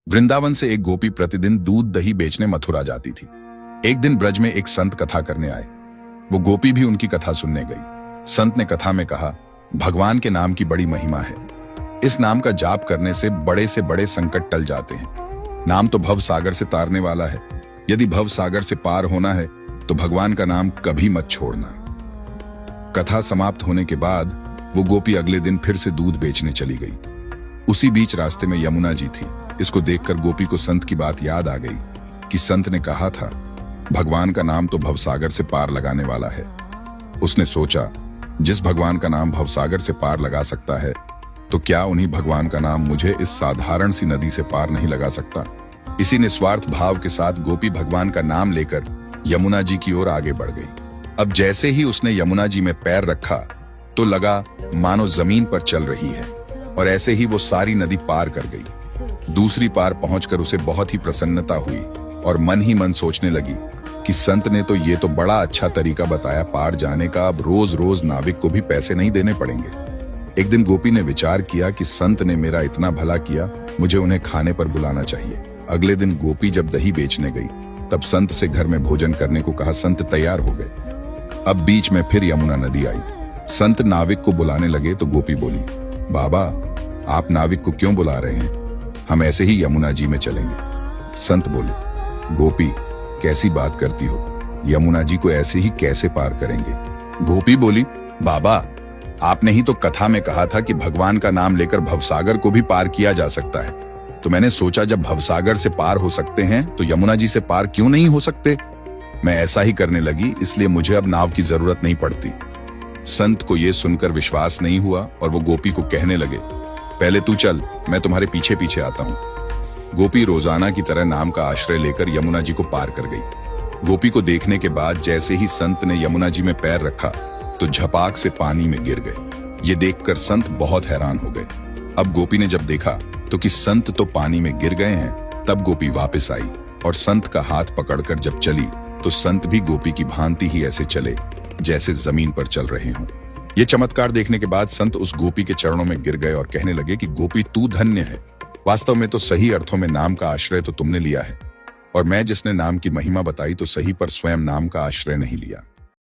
वृंदावन से एक गोपी प्रतिदिन दूध दही बेचने मथुरा जाती थी। एक दिन ब्रज में एक संत कथा करने आए। वो गोपी भी उनकी कथा सुनने गई। संत ने कथा में कहा, भगवान के नाम की बड़ी महिमा है। इस नाम का जाप करने से बड़े संकट टल जाते हैं। नाम तो भव सागर से तारने वाला है। यदि भव सागर से पार होना है तो भगवान का नाम कभी मत छोड़ना। कथा समाप्त होने के बाद वो गोपी अगले दिन फिर से दूध बेचने चली गई। उसी बीच रास्ते में यमुना जी थी। इसको देखकर गोपी को संत की बात याद आ गई कि संत ने कहा था, भगवान का नाम तो भवसागर से पार लगाने वाला है। उसने सोचा, जिस भगवान का नाम भवसागर से पार लगा सकता है तो क्या उन्हीं भगवान का नाम मुझे इस साधारण सी नदी से पार नहीं लगा सकता। इसी निस्वार्थ भाव के साथ गोपी भगवान का नाम लेकर यमुना जी की ओर आगे बढ़ गई। अब जैसे ही उसने यमुना जी में पैर रखा तो लगा मानो जमीन पर चल रही है, और ऐसे ही वो सारी नदी पार कर गई। दूसरी पार पहुंचकर उसे बहुत ही प्रसन्नता हुई और मन ही मन सोचने लगी कि संत ने तो ये तो बड़ा अच्छा तरीका बताया पार जाने का, अब रोज रोज नाविक को भी पैसे नहीं देने पड़ेंगे। एक दिन गोपी ने विचार किया कि संत ने मेरा इतना भला किया, मुझे उन्हें खाने पर बुलाना चाहिए। अगले दिन गोपी जब दही बेचने गई तब संत से घर में भोजन करने को कहा। संत तैयार हो गए। अब बीच में फिर यमुना नदी आई। संत नाविक को बुलाने लगे तो गोपी बोली, बाबा आप नाविक को क्यों बुला रहे हैं, हम ऐसे ही यमुना जी में चलेंगे। संत बोले, गोपी कैसी बात करती हो, यमुना जी को ऐसे ही कैसे पार करेंगे। गोपी बोली, बाबा आपने ही तो कथा में कहा था कि भगवान का नाम लेकर भवसागर को भी पार किया जा सकता है, तो मैंने सोचा जब भवसागर से पार हो सकते हैं तो यमुना जी से पार क्यों नहीं हो सकते। मैं ऐसा ही करने लगी, इसलिए मुझे अब नाव की जरूरत नहीं पड़ती। संत को यह सुनकर विश्वास नहीं हुआ और वो गोपी को कहने लगे, पहले तू चल, मैं तुम्हारे पीछे पीछे आता हूं। गोपी रोजाना की तरह नाम का आश्रय लेकर यमुना जी को पार कर गई। गोपी को देखने के बाद जैसे ही संत ने यमुना जी में पैर रखा तो झपाक से पानी में गिर गए। ये देखकर संत बहुत हैरान हो गए। अब गोपी ने जब देखा तो कि संत तो पानी में गिर गए हैं, तब गोपी वापस आई और संत का हाथ पकड़कर जब चली तो संत भी गोपी की भांति ही ऐसे चले जैसे जमीन पर चल रहे हों। ये चमत्कार देखने के बाद संत उस गोपी के चरणों में गिर गए और कहने लगे कि गोपी तू धन्य है। वास्तव में तो सही अर्थों में नाम का आश्रय तो तुमने लिया है, और मैं जिसने नाम की महिमा बताई तो सही पर स्वयं नाम का आश्रय नहीं लिया।